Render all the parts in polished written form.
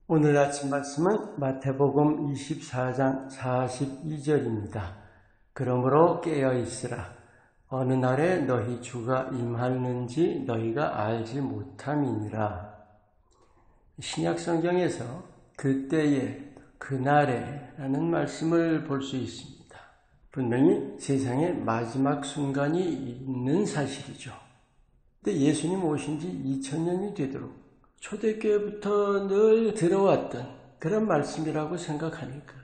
오늘 아침 말씀은 마태복음 24장 42절입니다. 그러므로 깨어있으라. 어느 날에 너희 주가 임하는지 너희가 알지 못함이니라. 신약성경에서 그때에 그날에 라는 말씀을 볼 수 있습니다. 분명히 세상의 마지막 순간이 있는 사실이죠. 근데 예수님 오신 지 2000년이 되도록 초대교회부터 늘 들어왔던 그런 말씀이라고 생각하니까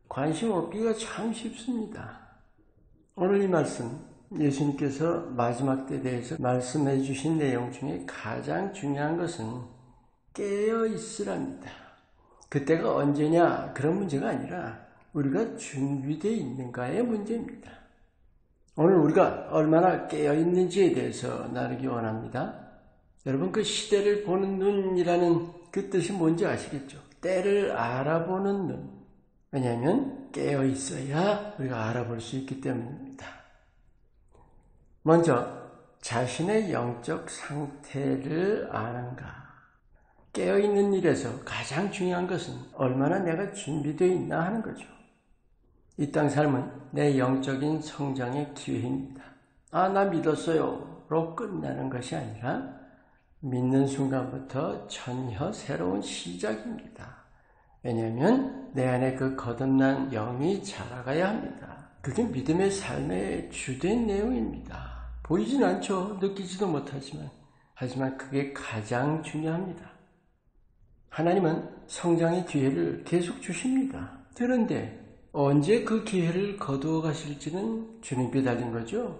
관심 없기가 참 쉽습니다. 오늘 이 말씀, 예수님께서 마지막 때에 대해서 말씀해 주신 내용 중에 가장 중요한 것은 깨어있으랍니다. 그때가 언제냐 그런 문제가 아니라 우리가 준비되어 있는가의 문제입니다. 오늘 우리가 얼마나 깨어있는지에 대해서 나누기 원합니다. 여러분, 그 시대를 보는 눈이라는 그 뜻이 뭔지 아시겠죠? 때를 알아보는 눈. 왜냐하면 깨어있어야 우리가 알아볼 수 있기 때문입니다. 먼저 자신의 영적 상태를 아는가. 깨어있는 일에서 가장 중요한 것은 얼마나 내가 준비되어 있나 하는 거죠. 이 땅 삶은 내 영적인 성장의 기회입니다. 나 믿었어요 로 끝나는 것이 아니라 믿는 순간부터 전혀 새로운 시작입니다. 왜냐하면 내 안에 그 거듭난 영이 자라가야 합니다. 그게 믿음의 삶의 주된 내용입니다. 보이진 않죠. 느끼지도 못하지만. 하지만 그게 가장 중요합니다. 하나님은 성장의 기회를 계속 주십니다. 그런데 언제 그 기회를 거두어 가실지는 주님께 달린 거죠.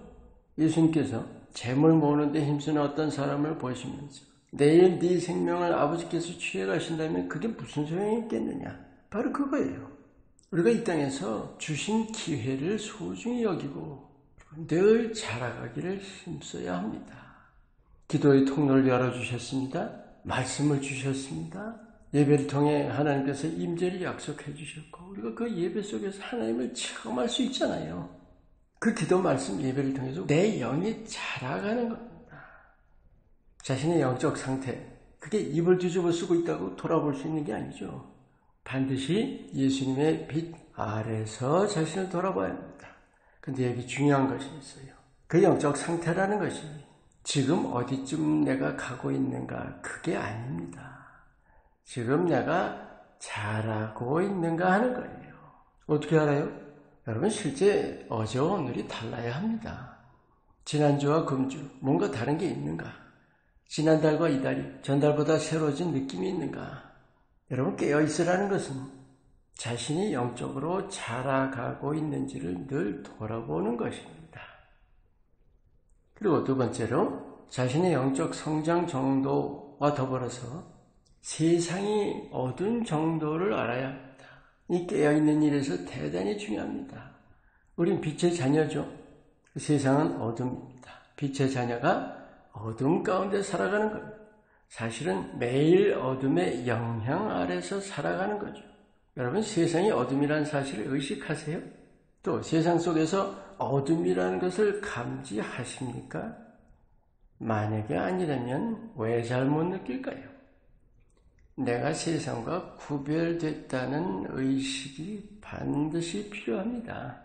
예수님께서 재물 모으는데 힘쓰는 어떤 사람을 보시면서 내일 네 생명을 아버지께서 취해가신다면 그게 무슨 소용이 있겠느냐. 바로 그거예요. 우리가 이 땅에서 주신 기회를 소중히 여기고 늘 자라가기를 힘써야 합니다. 기도의 통로를 열어주셨습니다. 말씀을 주셨습니다. 예배를 통해 하나님께서 임재를 약속해 주셨고 우리가 그 예배 속에서 하나님을 체험할 수 있잖아요. 그 기도 말씀 예배를 통해서 내 영이 자라가는 겁니다. 자신의 영적 상태, 그게 입을 뒤집어 쓰고 있다고 돌아볼 수 있는 게 아니죠. 반드시 예수님의 빛 아래서 자신을 돌아봐야 합니다. 근데 여기 중요한 것이 있어요. 그 영적 상태라는 것이 지금 어디쯤 내가 가고 있는가 그게 아닙니다. 지금 내가 자라고 있는가 하는 거예요. 어떻게 알아요? 여러분, 실제 어제와 오늘이 달라야 합니다. 지난주와 금주 뭔가 다른 게 있는가? 지난달과 이달이 전달보다 새로워진 느낌이 있는가? 여러분, 깨어있으라는 것은 자신이 영적으로 자라가고 있는지를 늘 돌아보는 것입니다. 그리고 두 번째로 자신의 영적 성장 정도와 더불어서 세상이 어두운 정도를 알아야 합니다. 이 깨어있는 일에서 대단히 중요합니다. 우린 빛의 자녀죠. 세상은 어둠입니다. 빛의 자녀가 어둠 가운데 살아가는 겁니다. 사실은 매일 어둠의 영향 아래서 살아가는 거죠. 여러분, 세상이 어둠이라는 사실을 의식하세요? 또 세상 속에서 어둠이라는 것을 감지하십니까? 만약에 아니라면 왜 잘못 느낄까요? 내가 세상과 구별됐다는 의식이 반드시 필요합니다.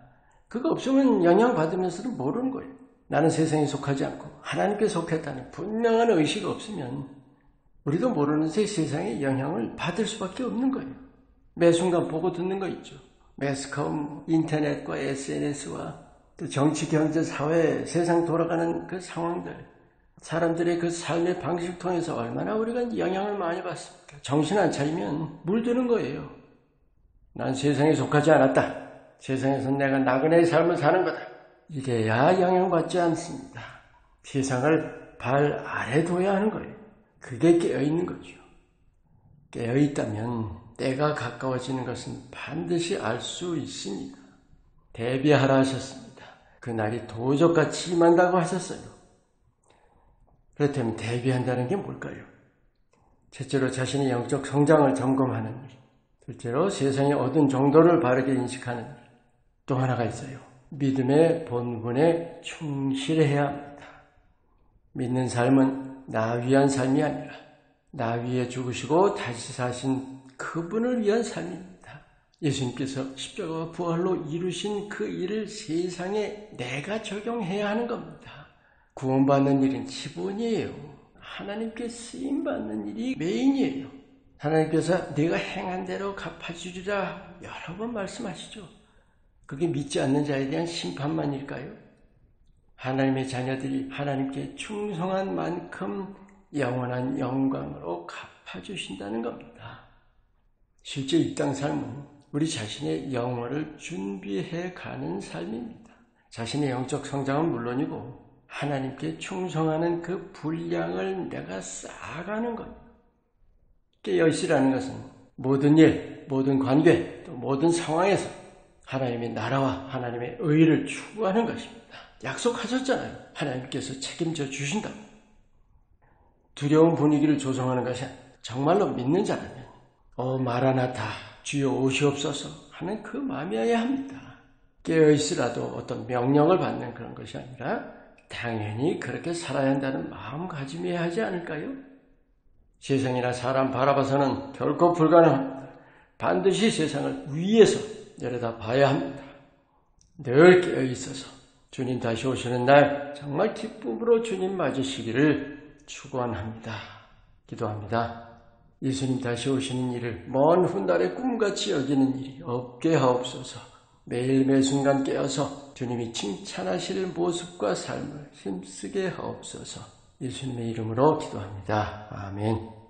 그거 없으면 영향받으면서도 모르는 거예요. 나는 세상에 속하지 않고 하나님께 속했다는 분명한 의식 없으면 우리도 모르는 새 세상의 영향을 받을 수밖에 없는 거예요. 매 순간 보고 듣는 거 있죠. 매스컴, 인터넷과 SNS와 또 정치, 경제, 사회, 세상 돌아가는 그 상황들, 사람들의 그 삶의 방식 통해서 얼마나 우리가 영향을 많이 받습니까? 정신 안 차리면 물드는 거예요. 난 세상에 속하지 않았다. 세상에서 내가 나그네의 삶을 사는 거다. 이래야 영향받지 않습니다. 세상을 발 아래 둬야 하는 거예요. 그게 깨어있는 거죠. 깨어있다면 때가 가까워지는 것은 반드시 알 수 있습니다. 대비하라 하셨습니다. 그날이 도적같이 임한다고 하셨어요. 그렇다면 대비한다는 게 뭘까요? 첫째로 자신의 영적 성장을 점검하는 일. 둘째로 세상의 어두운 정도를 바르게 인식하는 일. 또 하나가 있어요. 믿음의 본분에 충실해야 합니다. 믿는 삶은 나 위한 삶이 아니라 나 위해 죽으시고 다시 사신 그분을 위한 삶입니다. 예수님께서 십자가와 부활로 이루신 그 일을 세상에 내가 적용해야 하는 겁니다. 구원받는 일은 기본이에요. 하나님께 쓰임받는 일이 메인이에요. 하나님께서 내가 행한 대로 갚아주리라 여러 번 말씀하시죠. 그게 믿지 않는 자에 대한 심판만일까요? 하나님의 자녀들이 하나님께 충성한 만큼 영원한 영광으로 갚아주신다는 겁니다. 실제 이 땅 삶은 우리 자신의 영혼을 준비해 가는 삶입니다. 자신의 영적 성장은 물론이고 하나님께 충성하는 그 분량을 내가 쌓아가는 것. 깨어있으라는 것은 모든 일, 모든 관계, 또 모든 상황에서 하나님의 나라와 하나님의 의를 추구하는 것입니다. 약속하셨잖아요. 하나님께서 책임져 주신다고. 두려운 분위기를 조성하는 것은 정말로 믿는 자라면 마라나타, 주여 오시옵소서 하는 그 마음이어야 합니다. 깨어있으라도 어떤 명령을 받는 그런 것이 아니라 당연히 그렇게 살아야 한다는 마음가짐이어야 하지 않을까요? 세상이나 사람 바라봐서는 결코 불가능합니다. 반드시 세상을 위에서 내려다봐야 합니다. 늘 깨어있어서 주님 다시 오시는 날 정말 기쁨으로 주님 맞으시기를 축원합니다. 기도합니다. 예수님 다시 오시는 일을 먼 훗날의 꿈같이 여기는 일이 없게 하옵소서. 매일 매 순간 깨어서 주님이 칭찬하실 모습과 삶을 힘쓰게 하옵소서. 예수님의 이름으로 기도합니다. 아멘.